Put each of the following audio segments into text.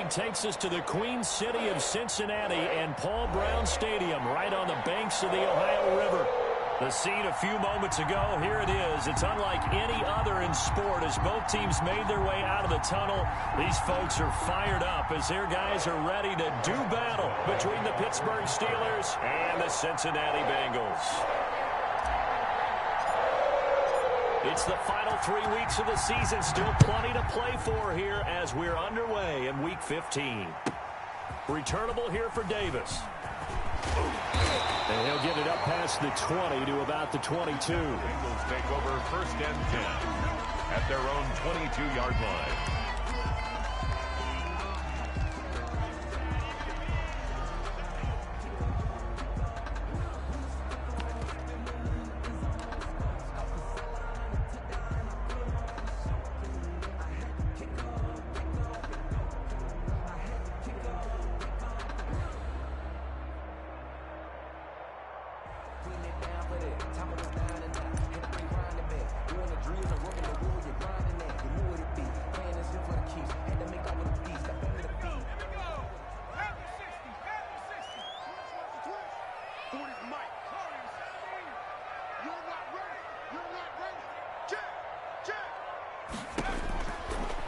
one takes us to the Queen City of Cincinnati and Paul Brown Stadium right on the banks of the Ohio River. The scene a few moments ago, here it is. It's unlike any other in sport as both teams made their way out of the tunnel. These folks are fired up as their guys are ready to do battle between the Pittsburgh Steelers and the Cincinnati Bengals. It's the final 3 weeks of the season. Still plenty to play for here as we're underway in Week 15. Returnable here for Davis. And he'll get it up past the 20 to about the 22. Bengals take over 1st and 10 at their own 22-yard line.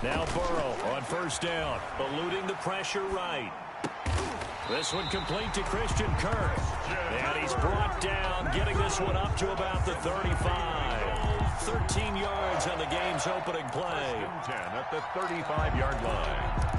Now Burrow on 1st down, eluding the pressure right. This one complete to Christian Kirk. And he's brought down, getting this one up to about the 35. 13 yards on the game's opening play. 10 at the 35-yard line.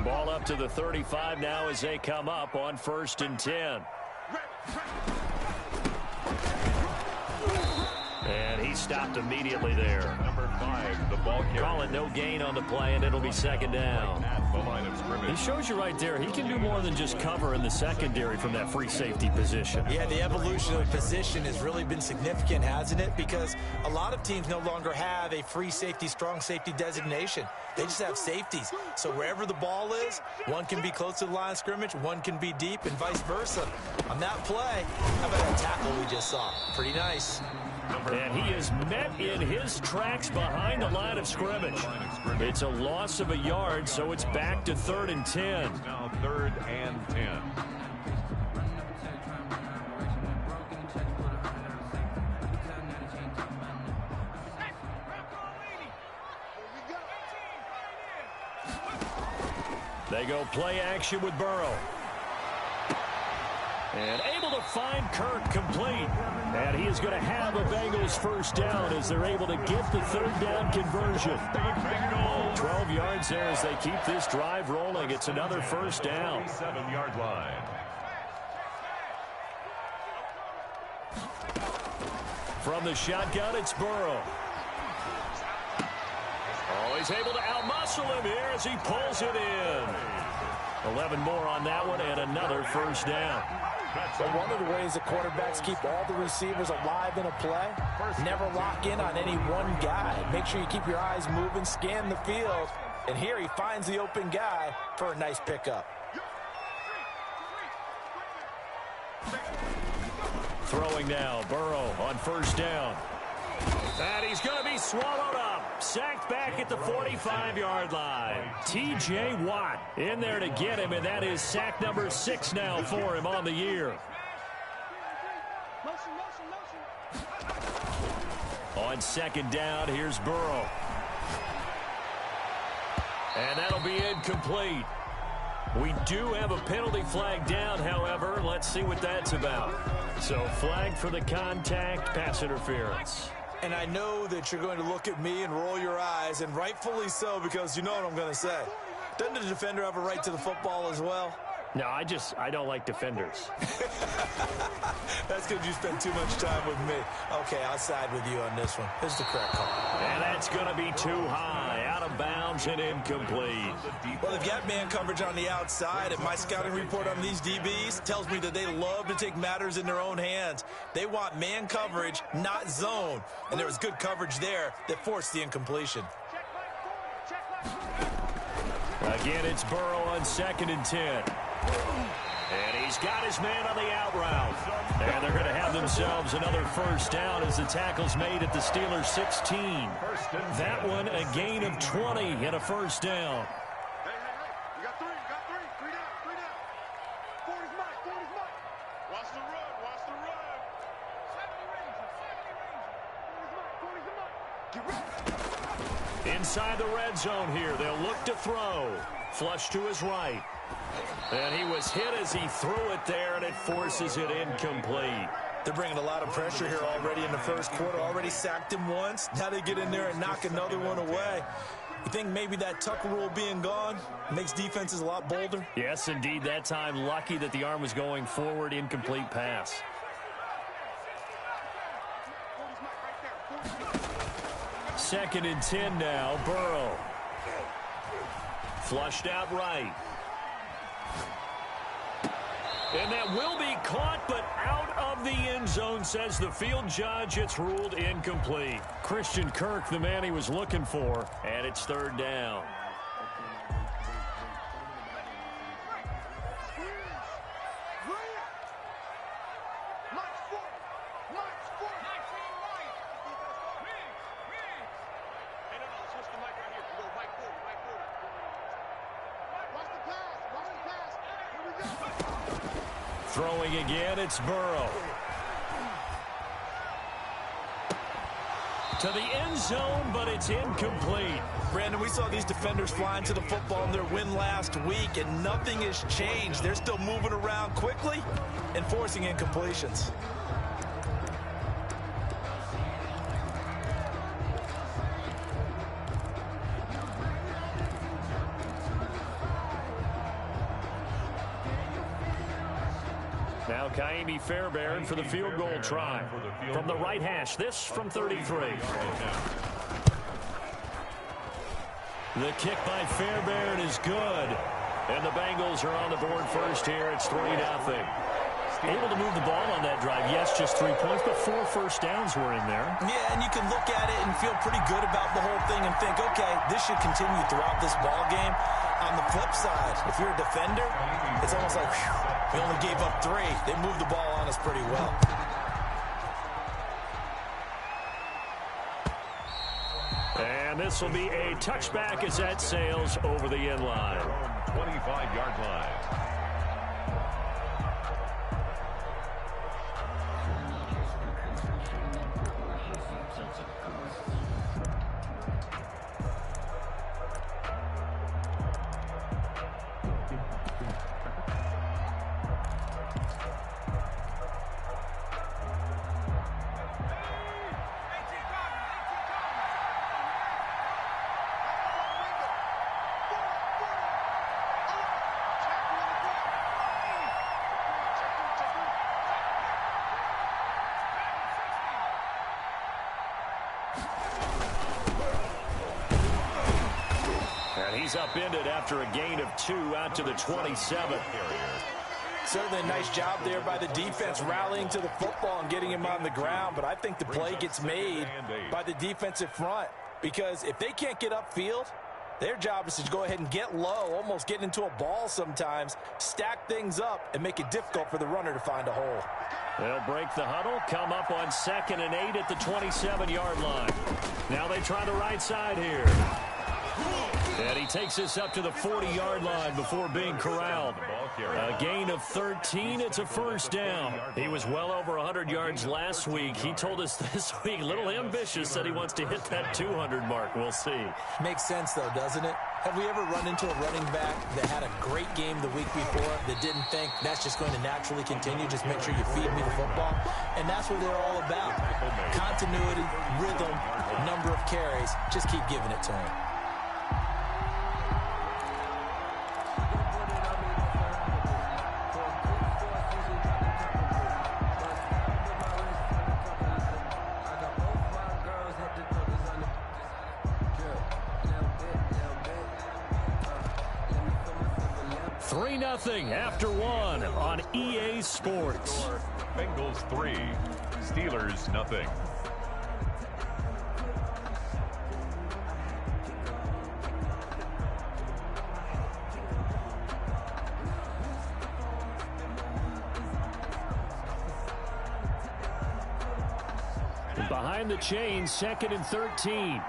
Ball up to the 35 now as they come up on 1st and 10. And he stopped immediately there. Number 5, the ball carrier. Call it no gain on the play, and it'll be 2nd down. At the line of scrimmage. He shows you right there, he can do more than just cover in the secondary from that free safety position. Yeah, the evolution of position has really been significant, hasn't it? Because a lot of teams no longer have a free safety, strong safety designation. They just have safeties. So wherever the ball is, one can be close to the line of scrimmage, one can be deep, and vice versa. On that play, how about that tackle we just saw? Pretty nice. And he is met in his tracks behind the line of scrimmage. It's a loss of a yard, so it's back to 3rd and 10. Now 3rd and 10. They go play action with Burrow. And able to find Kirk complete. And he is going to have a Bengals 1st down as they're able to get the 3rd down conversion. 12 yards there as they keep this drive rolling. It's another 1st down. 7-yard line. From the shotgun, it's Burrow. Oh, he's able to outmuscle him here as he pulls it in. 11 more on that one and another 1st down. But one of the ways that quarterbacks keep all the receivers alive in a play, never lock in on any one guy. Make sure you keep your eyes moving, scan the field, and here he finds the open guy for a nice pickup. Throwing now, Burrow on 1st down. And he's going to be swallowed up. Sacked back at the 45-yard line. T.J. Watt in there to get him, and that is sack number 6 now for him on the year. On 2nd down, here's Burrow. And that'll be incomplete. We do have a penalty flag down, however. Let's see what that's about. So flag for the contact, pass interference. And I know that you're going to look at me and roll your eyes, and rightfully so, because you know what I'm going to say. Doesn't the defender have a right to the football as well? No, I don't like defenders. That's because you spend too much time with me. Okay, I'll side with you on this one. This is the correct call. And that's going to be too high, out of bounds and incomplete. Well, they've got man coverage on the outside, and my scouting report on these DBs tells me that they love to take matters in their own hands. They want man coverage, not zone. And there was good coverage there that forced the incompletion. Again, it's Burrow on 2nd and 10. And he's got his man on the out route. And they're going to have themselves another first down as the tackle's made at the Steelers' 16. That one a gain of 20 and a first down. Hey, you got three. Three down. 40's Mike. Watch the run. 70 range. 40's Mike. Inside the red zone here, they'll look to throw. Flush to his right. And he was hit as he threw it there, and it forces it incomplete. They're bringing a lot of pressure here already in the first quarter. Already sacked him once. Now they get in there and knock another one away. You think maybe that Tucker rule being gone makes defenses a lot bolder? Yes, indeed. That time, lucky that the arm was going forward. Incomplete pass. Second and 10 now. Burrow. Flushed out right. And that will be caught, but out of the end zone, says the field judge. It's ruled incomplete. Christian Kirk, the man he was looking for, and it's 3rd down. Throwing again, it's Burrow. To the end zone, but it's incomplete. Brandon, we saw these defenders flying to the football in their win last week, and nothing has changed. They're still moving around quickly and forcing incompletions. Now Kaimi Fairbairn for the field goal try. From the right hash, this from 33. The kick by Fairbairn is good. And the Bengals are on the board first here. It's 3-0. Able to move the ball on that drive. Yes, just 3 points, but 4 first downs were in there. Yeah, and you can look at it and feel pretty good about the whole thing and think, okay, this should continue throughout this ball game. On the flip side, if you're a defender, it's almost like, whew, we only gave up 3. They moved the ball on us pretty well. And this will be a touchback as that sails over the end line. 25-yard line. He's upended after a gain of 2 out to the 27. Certainly a nice job there by the defense rallying to the football and getting him on the ground, but I think the play gets made by the defensive front because if they can't get upfield, their job is to go ahead and get low, almost get into a ball sometimes, stack things up, and make it difficult for the runner to find a hole. They'll break the huddle, come up on 2nd and 8 at the 27-yard line. Now they try the right side here. And he takes this up to the 40-yard line before being corralled. A gain of 13. It's a first down. He was well over 100 yards last week. He told us this week, a little ambitious, said he wants to hit that 200 mark. We'll see. Makes sense, though, doesn't it? Have we ever run into a running back that had a great game the week before that didn't think that's just going to naturally continue? Just make sure you feed me the football. And that's what they're all about. Continuity, rhythm, number of carries. Just keep giving it to him. Nothing after 1 on EA Sports. Bengals 3, Steelers nothing. Behind the chains, 2nd and 13.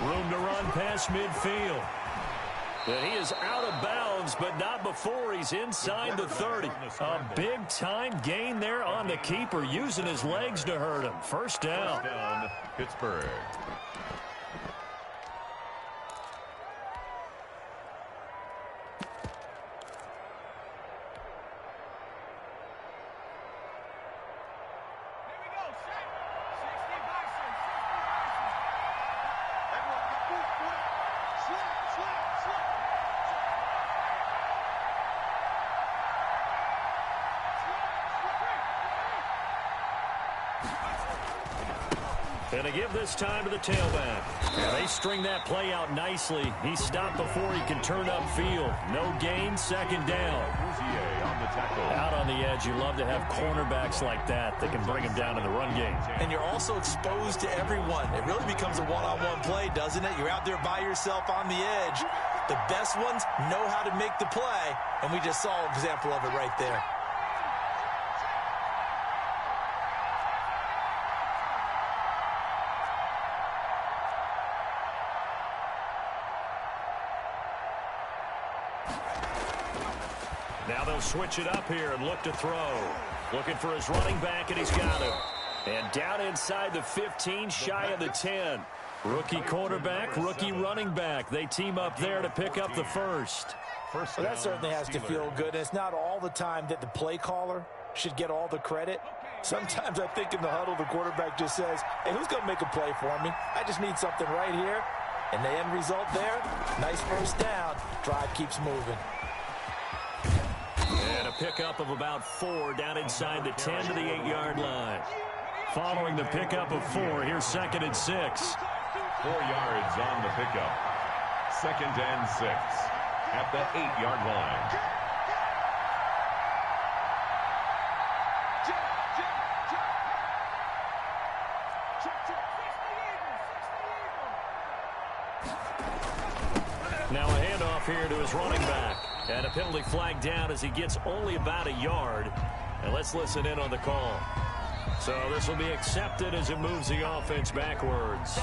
Room to run past midfield. And he is out of bounds, but not before he's inside the 30. A big-time gain there on the keeper, using his legs to hurt him. First down. First down, Pittsburgh. And to give this time to the tailback. And they string that play out nicely. He stopped before he can turn upfield. No gain, 2nd down. On the tackle. Out on the edge, you love to have cornerbacks like that can bring him down in the run game. And you're also exposed to everyone. It really becomes a one-on-one play, doesn't it? You're out there by yourself on the edge. The best ones know how to make the play, and we just saw an example of it right there. Now they'll switch it up here and look to throw. Looking for his running back, and he's got him. And down inside the 15, shy of the 10. Rookie quarterback, rookie running back. They team up there to pick up the first. Well, that certainly has to feel good. And it's not all the time that the play caller should get all the credit. Sometimes I think in the huddle, the quarterback just says, hey, who's going to make a play for me? I just need something right here. And the end result there, nice first down. Drive keeps moving. And a pickup of about 4 down inside the 10 to the 8-yard line. Following the pickup of 4, here's 2nd and 6. 4 yards on the pickup. 2nd and 6 at the 8-yard line. Now a handoff here to his running back. And a penalty flag down as he gets only about a yard. And let's listen in on the call. So this will be accepted as it moves the offense backwards.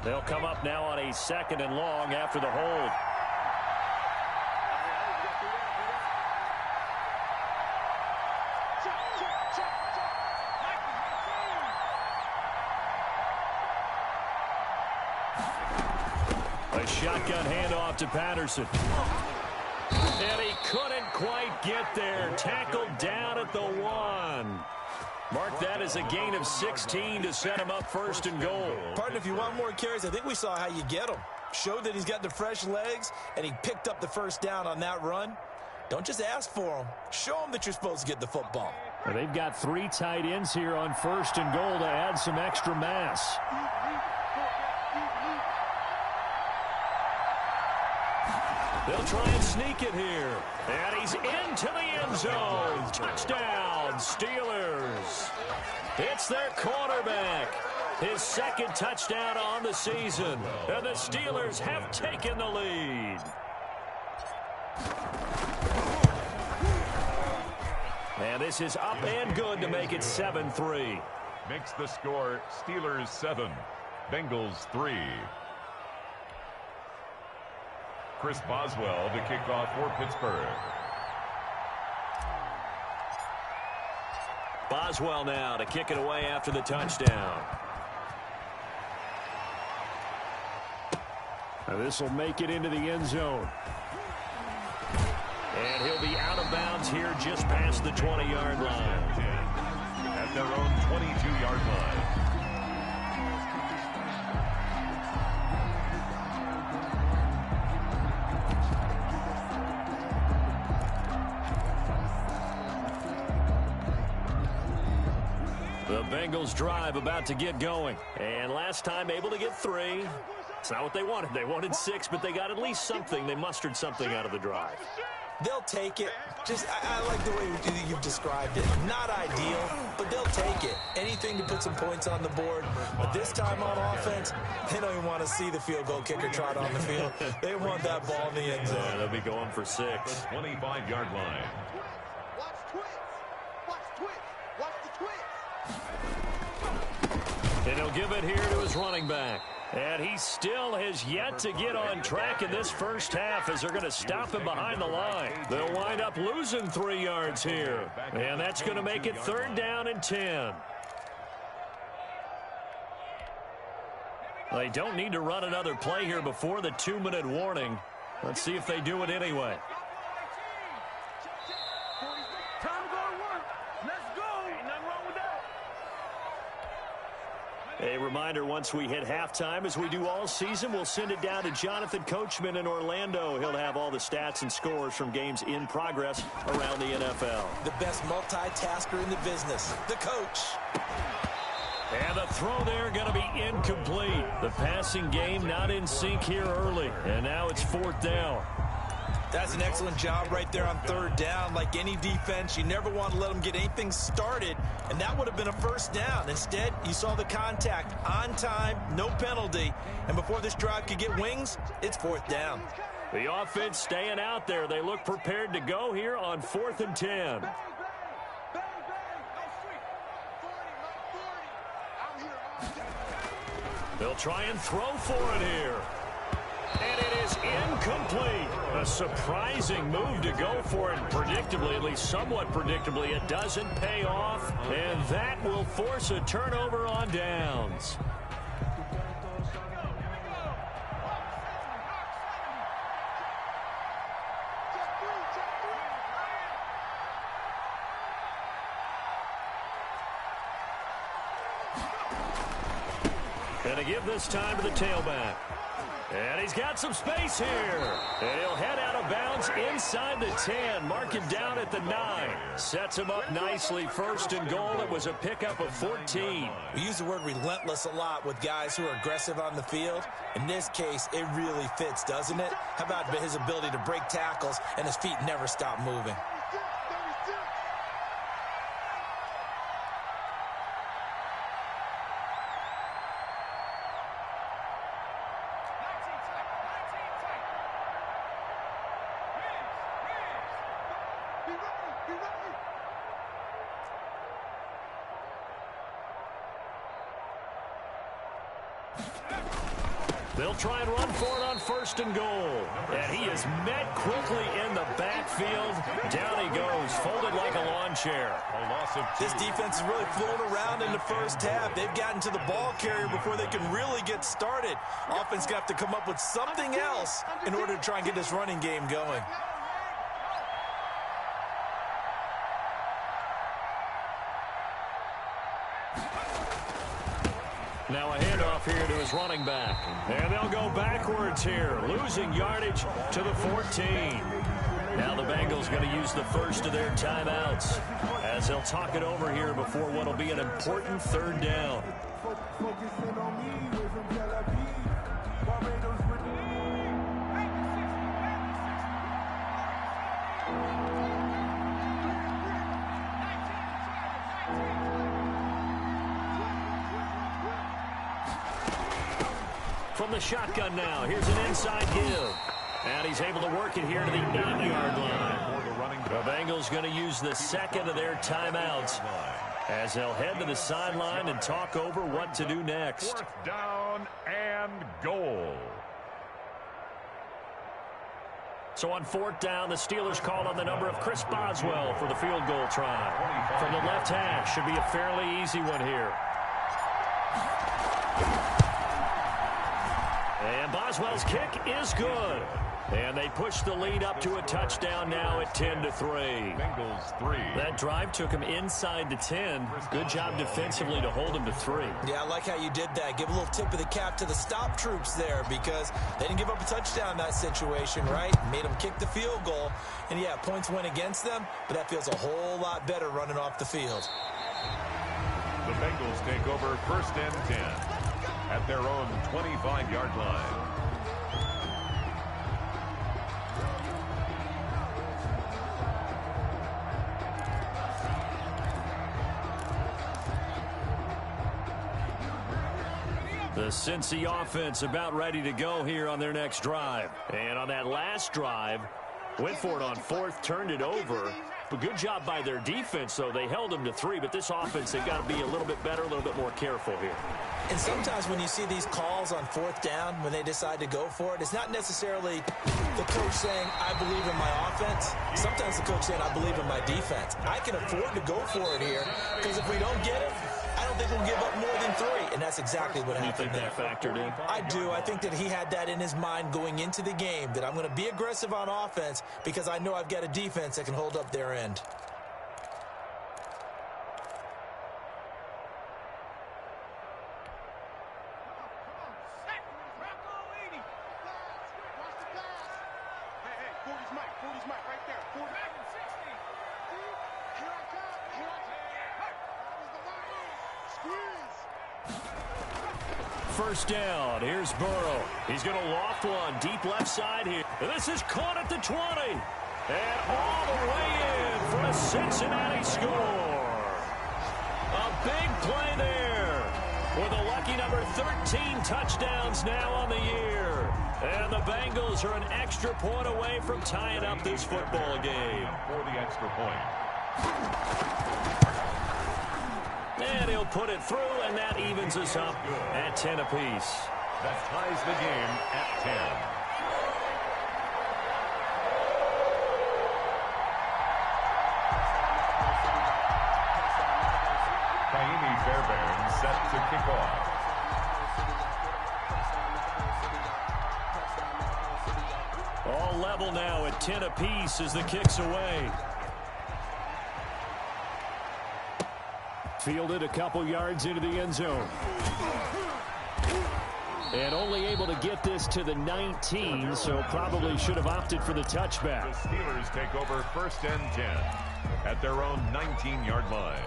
They'll come up now on a 2nd and long after the hold. A shotgun handoff to Patterson. And he couldn't quite get there. Tackled down at the 1. Mark that as a gain of 16 to set him up 1st and goal. Partner, if you want more carries, I think we saw how you get them. Showed that he's got the fresh legs, and he picked up the first down on that run. Don't just ask for them. Show them that you're supposed to get the football. Well, they've got 3 tight ends here on 1st and goal to add some extra mass. They'll try and sneak it here. And he's into the end zone. Touchdown, Steelers. It's their quarterback. His 2nd touchdown on the season. And the Steelers have taken the lead. And this is up and good to make it 7-3. Makes the score Steelers 7, Bengals 3. Chris Boswell to kick off for Pittsburgh. Boswell now to kick it away after the touchdown. Now this will make it into the end zone. And he'll be out of bounds here just past the 20-yard line. At their own 22-yard line. The Bengals drive about to get going. And last time able to get 3. It's not what they wanted. They wanted 6, but they got at least something. They mustered something out of the drive. They'll take it. I like the way you've described it. Not ideal, but they'll take it. Anything to put some points on the board. But this time on offense, they don't even want to see the field goal kicker trot on the field. They want that ball in the end zone. Yeah, they'll be going for 6. 25-yard line. Watch twits. Watch twits. Watch the twits. And he'll give it here to his running back. And he still has yet to get on track in this first half as they're going to stop him behind the line. They'll wind up losing 3 yards here. And that's going to make it 3rd down and 10. They don't need to run another play here before the 2-minute warning. Let's see if they do it anyway. A reminder, once we hit halftime, as we do all season, we'll send it down to Jonathan Coachman in Orlando. He'll have all the stats and scores from games in progress around the NFL. The best multitasker in the business, the coach. And the throw there going to be incomplete. The passing game not in sync here early. And now it's 4th down. That's an excellent job right there on 3rd down. Like any defense, you never want to let them get anything started, and that would have been a 1st down. Instead, you saw the contact on time, no penalty, and before this drive could get wings, it's 4th down. The offense staying out there. They look prepared to go here on 4th and 10. They'll try and throw for it here. And it is incomplete. A surprising move to go for it predictably, at least somewhat predictably. It doesn't pay off, and that will force a turnover on downs. Going to give this time to the tailback. And he's got some space here. And he'll head out of bounds inside the 10. Mark him down at the 9. Sets him up nicely. 1st and goal. It was a pickup of 14. We use the word relentless a lot with guys who are aggressive on the field. In this case, it really fits, doesn't it? How about his ability to break tackles and his feet never stop moving? They'll try and run for it on 1st and goal. And he is met quickly in the backfield. Down he goes, folded like a lawn chair. This defense is really flown around in the first half. They've gotten to the ball carrier before they can really get started. Offense got to come up with something else in order to try and get this running game going. Now a handoff here to his running back. And they'll go backwards here, losing yardage to the 14. Now the Bengals going to use the first of their timeouts as they'll talk it over here before what will be an important 3rd down. From the shotgun now, here's an inside give. And he's able to work it here to the 8-yard line. The Bengals going to use the 2nd of their timeouts as they'll head to the sideline and talk over what to do next. 4th down and goal. So on 4th down, the Steelers call on the number of Chris Boswell for the field goal try. From the left hash, should be a fairly easy one here. And Boswell's kick is good. And they push the lead up to a touchdown now at 10-3. Bengals 3. That drive took him inside the 10. Good job defensively to hold him to 3. Yeah, I like how you did that. Give a little tip of the cap to the stop troops there because they didn't give up a touchdown in that situation, right? Made them kick the field goal. And, yeah, points went against them, but that feels a whole lot better running off the field. The Bengals take over 1st and 10 at their own 25-yard line. The Cincy offense about ready to go here on their next drive. And on that last drive, went for it on 4th, turned it over. But good job by their defense, though. They held them to 3, but this offense, they've got to be a little bit better, a little bit more careful here. And sometimes when you see these calls on 4th down, when they decide to go for it, it's not necessarily the coach saying, I believe in my offense. Sometimes the coach saying, I believe in my defense. I can afford to go for it here, because if we don't get it, I don't think we'll give up more than 3. And that's exactly what happened there. You think that factored in? I do. I think that he had that in his mind going into the game, that I'm going to be aggressive on offense because I know I've got a defense that can hold up their end. First down. Here's Burrow. He's going to loft one deep left side here. This is caught at the 20. And all the way in for a Cincinnati score. A big play there with a lucky number 13 touchdowns now on the year. And the Bengals are an extra point away from tying up this football game. For the extra point. And he'll put it through, and that evens us up at 10 apiece. That ties the game at 10. Kaimi Fairbairn set to kick off. All level now at 10 apiece as the kick's away. Fielded a couple yards into the end zone. And only able to get this to the 19, so probably should have opted for the touchback. The Steelers take over 1st and 10 at their own 19-yard line.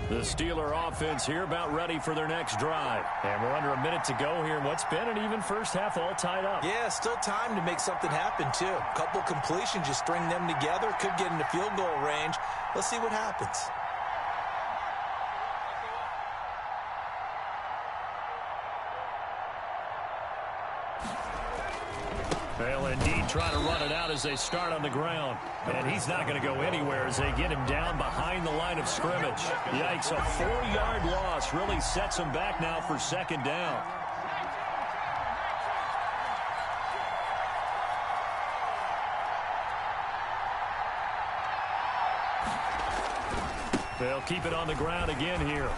The Steeler offense here about ready for their next drive. And we're under a minute to go here in what's been an even first half, all tied up. Yeah, still time to make something happen, too. A couple completions, just string them together. Could get into field goal range. Let's see what happens. They'll indeed try to run it out as they start on the ground. And he's not going to go anywhere as they get him down behind the line of scrimmage. Yikes, a 4-yard loss really sets him back now for 2nd down. They'll keep it on the ground again here.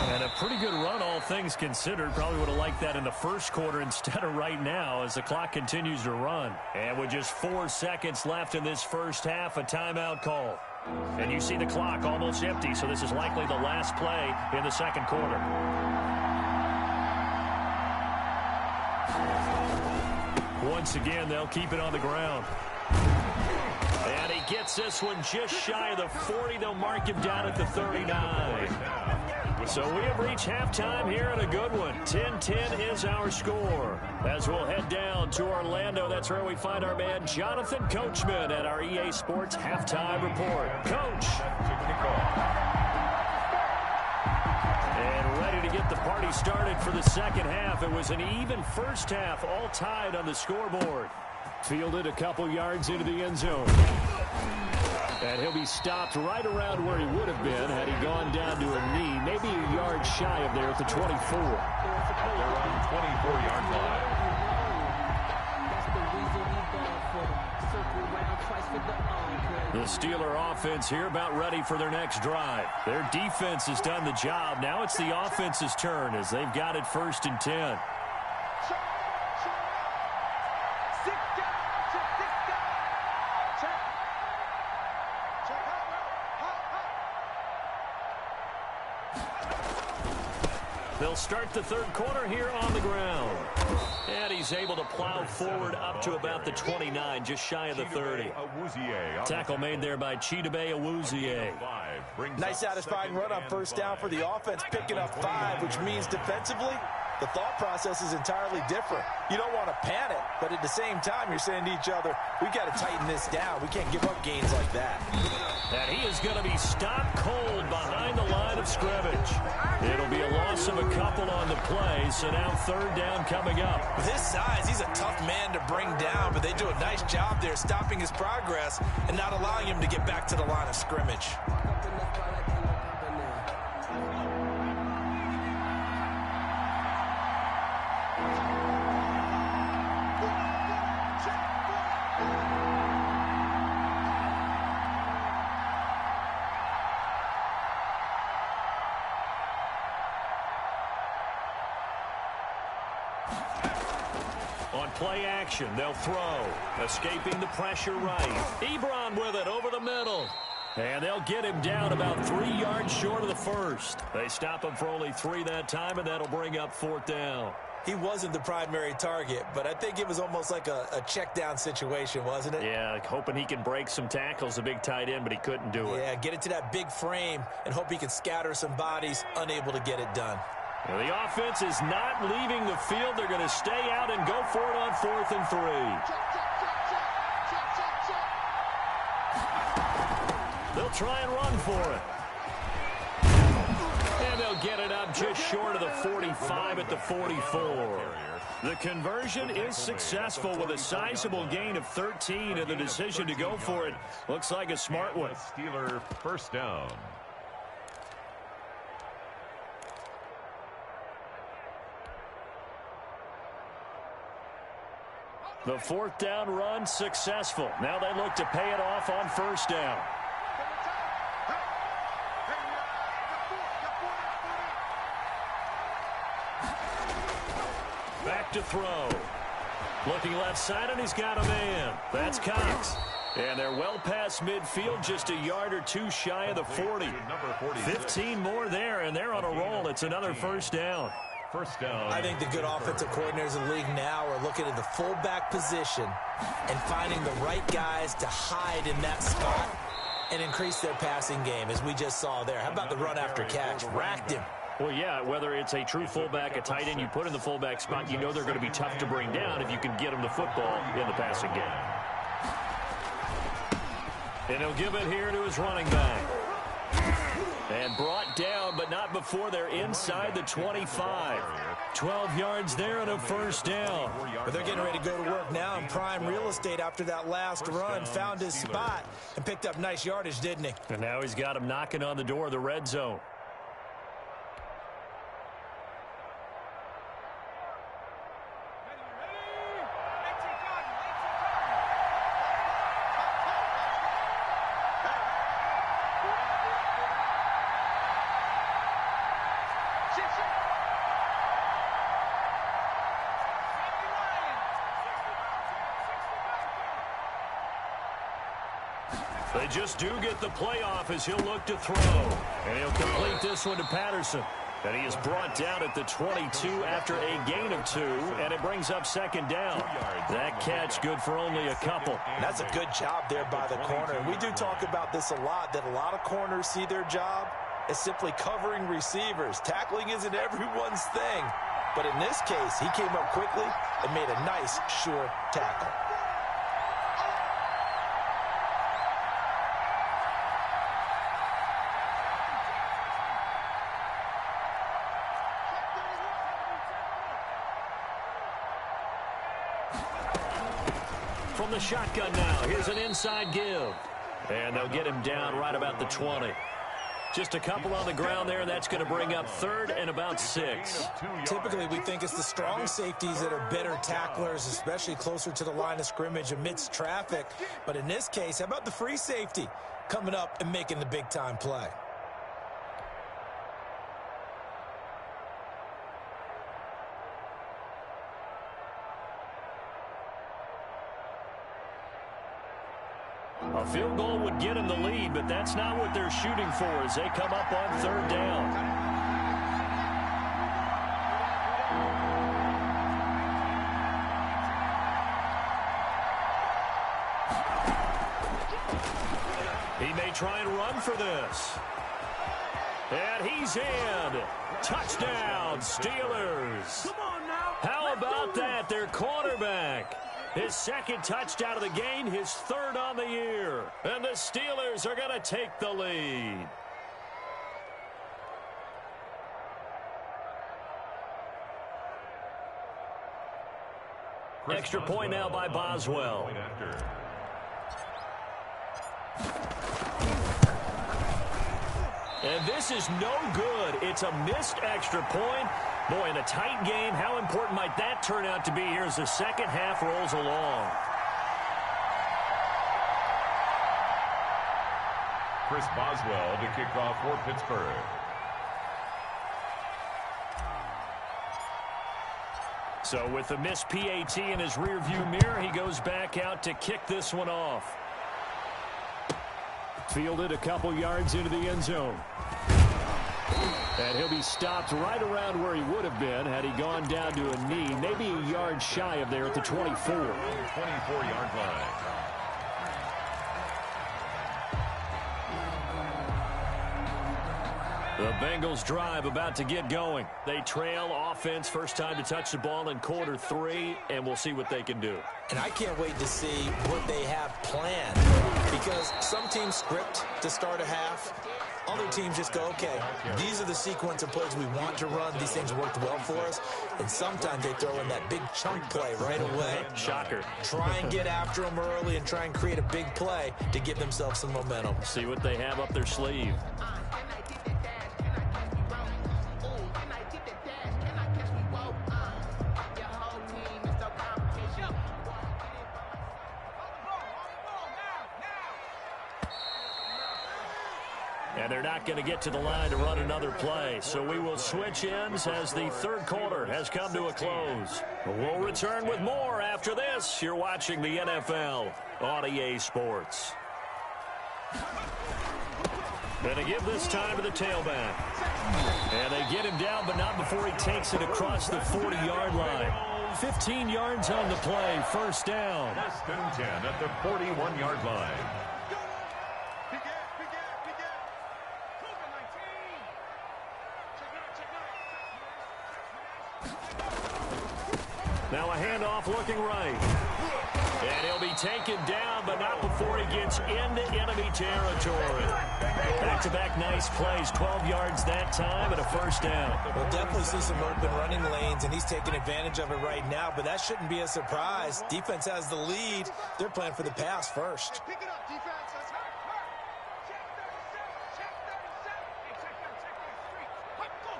And a pretty good run, all things considered. Probably would have liked that in the first quarter instead of right now as the clock continues to run. And with just 4 seconds left in this first half, a timeout call. And you see the clock almost empty, so this is likely the last play in the second quarter. Once again, they'll keep it on the ground. And he gets this one just shy of the 40. They'll mark him down at the 39. So we have reached halftime here in a good one. 10-10 is our score. As we'll head down to Orlando, that's where we find our man Jonathan Coachman at our EA Sports Halftime Report. Coach. And ready to get the party started for the second half. It was an even first half, all tied on the scoreboard. Fielded a couple yards into the end zone. And he'll be stopped right around where he would have been had he gone down to a knee, maybe a yard shy of there at the 24. They're on the 24-yard line. The Steeler offense here about ready for their next drive. Their defense has done the job. Now it's the offense's turn as they've got it 1st and 10. They'll start the third quarter here on the ground. And he's able to plow forward up to about the 29, just shy of the 30. Tackle made there by Chidobe Awuzie. Nice satisfying run on first down for the offense, picking up 5, which means defensively, the thought process is entirely different. You don't want to panic, but at the same time, you're saying to each other, we've got to tighten this down. We can't give up gains like that. And he is going to be stopped cold behind the line of scrimmage. It'll be a loss of a couple on the play, so now third down coming up. With his size, he's a tough man to bring down, but they do a nice job there stopping his progress and not allowing him to get back to the line of scrimmage. On play action, they'll throw. Escaping the pressure right. Ebron with it over the middle. And they'll get him down about 3 yards short of the first. They stop him for only 3 that time, and that'll bring up fourth down. He wasn't the primary target, but I think it was almost like a check down situation, wasn't it? Yeah, hoping he can break some tackles, a big tight end, but he couldn't do it. Yeah, get it to that big frame and hope he can scatter some bodies, unable to get it done. Well, the offense is not leaving the field. They're going to stay out and go for it on 4th and 3. They'll try and run for it. And they'll get it up just short of the 45 at the 44. The conversion is successful with a sizable gain of 13, and the decision to go for it looks like a smart one. Steeler first down. The fourth down run successful. Now they look to pay it off on first down. Back to throw. Looking left side, and he's got a man. That's Cox. And they're well past midfield, just a yard or 2 shy of the 40. 15 more there, and they're on a roll. It's another first down. First down. I think the good offensive coordinators in the league now are looking at the fullback position and finding the right guys to hide in that spot and increase their passing game, as we just saw there. How about the run after catch? Racked him. Well, yeah, whether it's a true fullback, a tight end you put in the fullback spot, you know they're going to be tough to bring down if you can get them the football in the passing game. And he'll give it here to his running back. And brought down, but not before they're inside the 25. 12 yards there and a first down. But they're getting ready to go to work now in prime real estate after that last run. Found his spot and picked up nice yardage, didn't he? And now he's got him knocking on the door of the red zone. They just do get the playoff as he'll look to throw. And he'll complete this one to Patterson. And he is brought down at the 22 after a gain of 2, and it brings up second down. That catch good for only a couple. That's a good job there by the corner. We do talk about this a lot, that a lot of corners see their job as simply covering receivers. Tackling isn't everyone's thing. But in this case, he came up quickly and made a nice, sure tackle. From the shotgun now, here's an inside give. And they'll get him down right about the 20. Just a couple on the ground there, and that's going to bring up third and about 6. Typically, we think it's the strong safeties that are better tacklers, especially closer to the line of scrimmage amidst traffic. But in this case, how about the free safety coming up and making the big-time play? A field goal would get him the lead, but that's not what they're shooting for as they come up on third down. try and run for this. And he's in. Touchdown, Steelers. Come on now. How about that? Their quarterback. His second touchdown of the game, his third on the year. And the Steelers are going to take the lead. Extra point now by Boswell. And this is no good. It's a missed extra point. Boy, in a tight game, how important might that turn out to be here as the second half rolls along? Chris Boswell to kick off for Pittsburgh. So with the missed PAT in his rearview mirror, he goes back out to kick this one off. Fielded a couple yards into the end zone. And he'll be stopped right around where he would have been had he gone down to a knee, maybe a yard shy of there at the 24. 24-yard line. The Bengals drive about to get going. They trail offense, first time to touch the ball in quarter 3, and we'll see what they can do. And I can't wait to see what they have planned, because some teams script to start a half. Other teams just go, okay, these are the sequence of plays we want to run. These things worked well for us. And sometimes they throw in that big chunk play right away. Shocker. Try and get after them early and try and create a big play to give themselves some momentum. See what they have up their sleeve. And they're not going to get to the line to run another play. So we will switch ends as the third quarter has come to a close. We'll return with more after this. You're watching the NFL on EA Sports. And they give this time to the tailback. And they get him down, but not before he takes it across the 40-yard line. 15 yards on the play, first down. Less than 10 at the 41-yard line. Now a handoff looking right. And he'll be taken down, but not before he gets into enemy territory. Back-to-back nice plays, 12 yards that time and a first down. We'll definitely see some open running lanes, and he's taking advantage of it right now, but that shouldn't be a surprise. Defense has the lead. They're playing for the pass first. Pick it up, defense. Let's hurt. Check 37. Check 37. Hey, check that street. Go.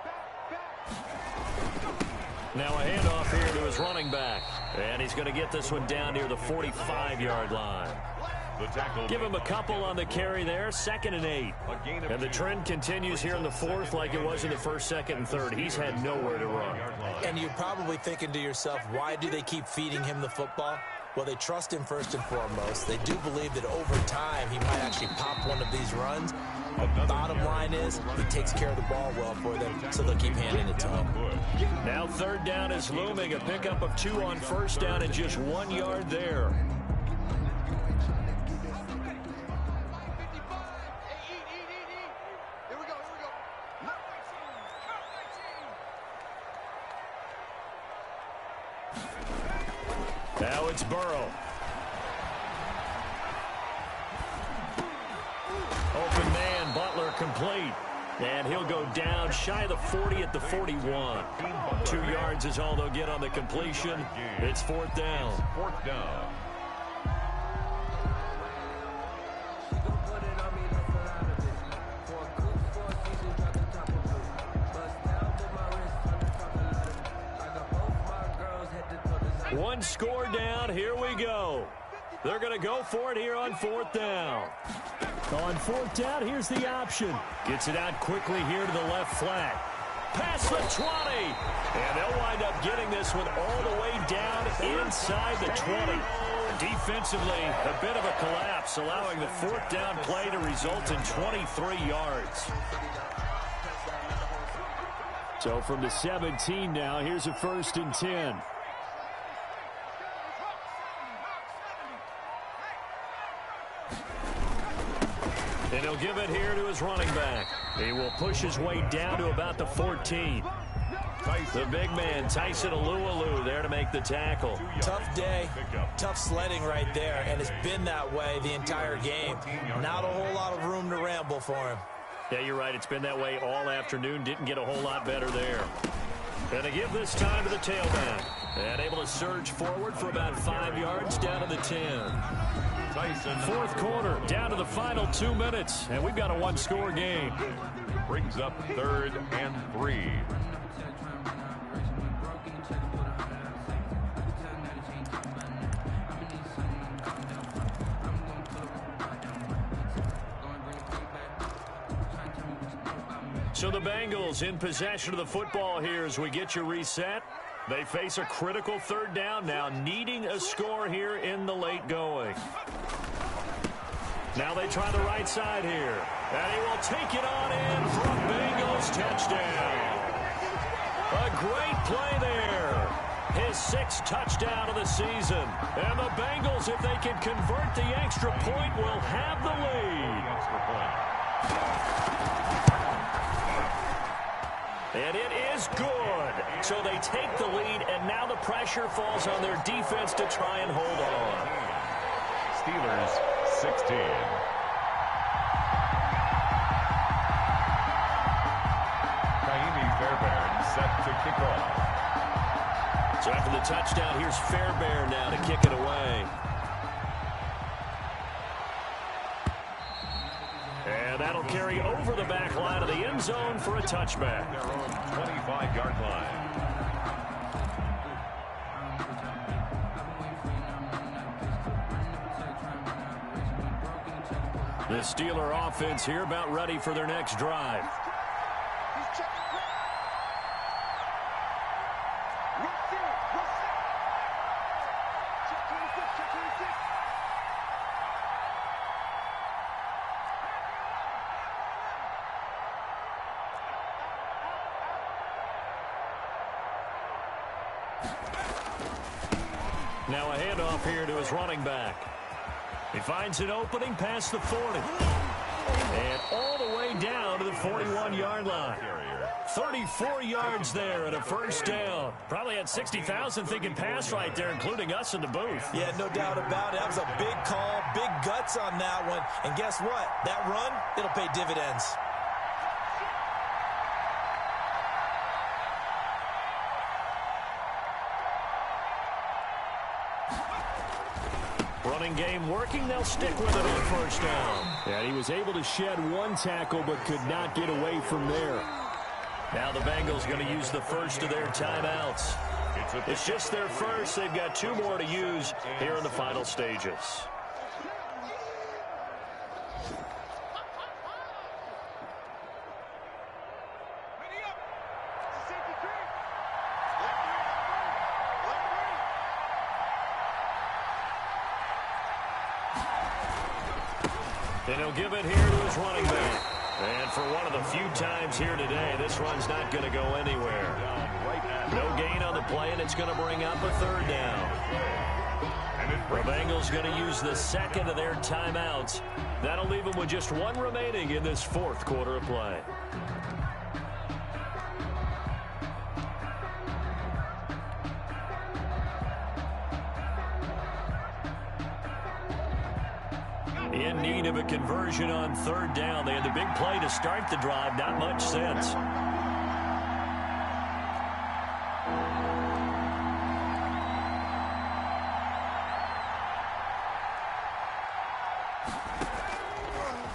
Back. Now a handoff here to his running back. And he's going to get this one down near the 45-yard line. Give him a couple on the carry there, 2nd and 8. And the trend continues here in the fourth like it was in the first, second, and third. He's had nowhere to run. And you're probably thinking to yourself, why do they keep feeding him the football? Well, they trust him first and foremost. They do believe that over time he might actually pop one of these runs. The bottom line is he takes care of the ball well for them, so they'll keep handing it to him. Now third down is looming. A pickup of 2 on first down and just 1 yard there. Now it's Burrow. Open man, Butler complete. And he'll go down shy of the 40 at the 41. 2 yards is all they'll get on the completion. It's fourth down. Fourth down. One score down. Here we go. They're going to go for it here on fourth down. On fourth down, here's the option. Gets it out quickly here to the left flat. Past the 20. And they'll wind up getting this one all the way down inside the 20. Defensively, a bit of a collapse, allowing the fourth down play to result in 23 yards. So from the 17 now, here's a 1st and 10. And he'll give it here to his running back. He will push his way down to about the 14. The big man, Tyson Alualu, there to make the tackle. Tough day, tough sledding right there, and it's been that way the entire game. Not a whole lot of room to ramble for him. Yeah, you're right. It's been that way all afternoon. Didn't get a whole lot better there. And to give this time to the tailback. And able to surge forward for about 5 yards down to the 10. Fourth quarter, down to the final 2 minutes. And we've got a one-score game. Brings up 3rd and 3. So the Bengals in possession of the football here as we get you reset. They face a critical 3rd down now, needing a score here in the late going. Now they try the right side here. And he will take it on in for a Bengals touchdown. A great play there. His 6th touchdown of the season. And the Bengals, if they can convert the extra point, will have the lead. And it is good. So they take the lead, and now the pressure falls on their defense to try and hold on. Steelers 16. Fairbairn set to kick off. So after the touchdown, here's Fairbairn now to kick it away. And that'll carry over the back line of the end zone for a touchback. Their own 25-yard line. The Steeler offense here about ready for their next drive. Now a handoff here to his running back. He finds an opening past the 40. And all the way down to the 41-yard line. 34 yards there and a first down. Probably had 60,000 thinking pass right there, including us in the booth. Yeah, no doubt about it. That was a big call, big guts on that one. And guess what? That run, it'll pay dividends. Running game working. They'll stick with it on first down. And he was able to shed one tackle but could not get away from there. Now the Bengals going to use the first of their timeouts. It's just their first. They've got 2 more to use here in the final stages. And he'll give it here to his running back. And for one of the few times here today, this run's not going to go anywhere. No gain on the play, and it's going to bring up a 3rd down. The Bengals going to use the second of their timeouts. That'll leave them with just 1 remaining in this 4th quarter of play. In need of a conversion on 3rd down. They had the big play to start the drive. Not much sense.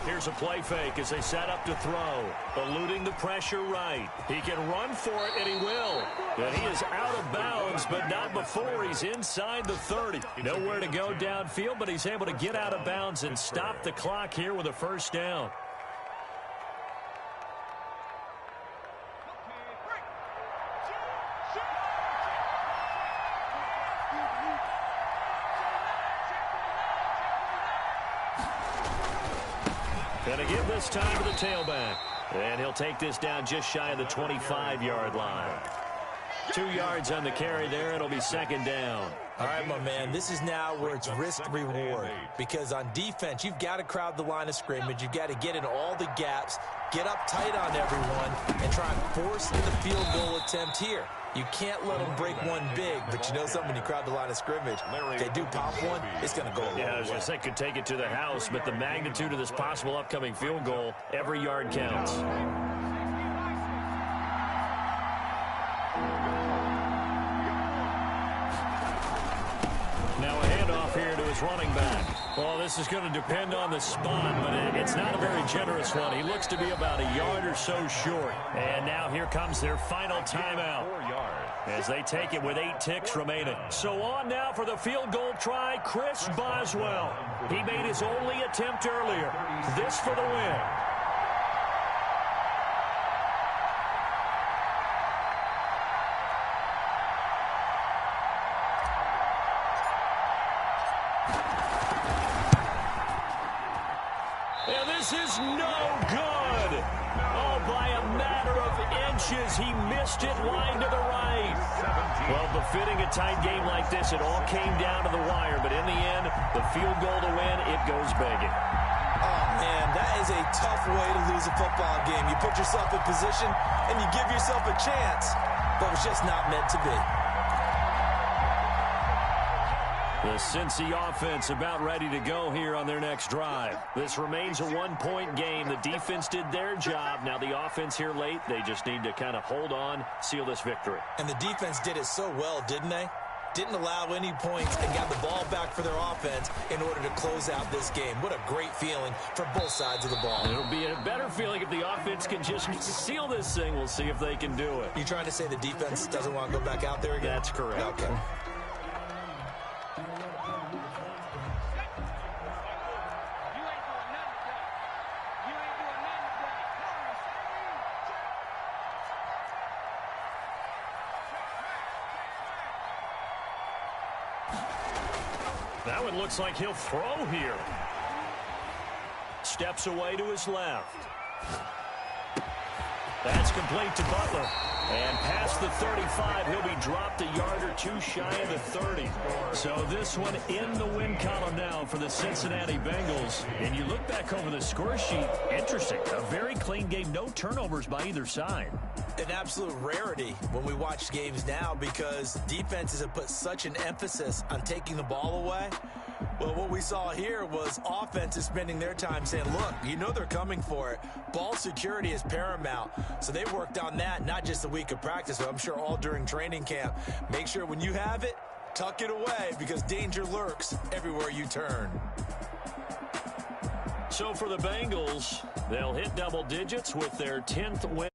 Here's a play fake as they set up to throw. Eluding the pressure right. He can run for it, and he will. And he is out of bounds, but not before he's inside the 30. Nowhere to go downfield, but he's able to get out of bounds and stop the clock here with a first down. And to give this time to the tailback. And he'll take this down just shy of the 25-yard line. 2 yards on the carry there. It'll be second down. All right, my man, this is now where it's risk-reward, because on defense, you've got to crowd the line of scrimmage. You've got to get in all the gaps, get up tight on everyone, and try and force the field goal attempt here. You can't let them break one big, but you know something, when you crowd the line of scrimmage, if they do pop one, it's going to go a long way. I was going to say, could take it to the house, but the magnitude of this possible upcoming field goal, every yard counts. Now a handoff here to his running back. Well, this is going to depend on the spot, but it's not a very generous one. He looks to be about a yard or so short. And now here comes their final timeout as they take it with 8 ticks remaining. So on now for the field goal try, Chris Boswell. He made his only attempt earlier. This for the win. And this is no good. Oh, by a matter of inches, he missed it wide to the right. Well, befitting a tight game like this, it all came down to the wire. But in the end, the field goal to win, it goes begging. Oh, man, that is a tough way to lose a football game. You put yourself in position, and you give yourself a chance. But it's just not meant to be. The Cincy offense about ready to go here on their next drive. This remains a 1-point game. The defense did their job. Now the offense here late, they just need to kind of hold on, seal this victory. And the defense did it so well, didn't they? Didn't allow any points and got the ball back for their offense in order to close out this game. What a great feeling for both sides of the ball. It'll be a better feeling if the offense can just seal this thing. We'll see if they can do it. You trying to say the defense doesn't want to go back out there again? That's correct. Okay. That one looks like he'll throw here. Steps away to his left. That's complete to Butler. And past the 35, he'll be dropped a yard or two shy of the 30. So this one in the win column now for the Cincinnati Bengals. And you look back over the score sheet, interesting. A very clean game, no turnovers by either side. An absolute rarity when we watch games now, because defenses have put such an emphasis on taking the ball away. Well, what we saw here was offenses spending their time saying, look, you know they're coming for it. Ball security is paramount. So they worked on that, not just a week of practice, but I'm sure all during training camp. Make sure when you have it, tuck it away, because danger lurks everywhere you turn. So for the Bengals, they'll hit double digits with their 10th win.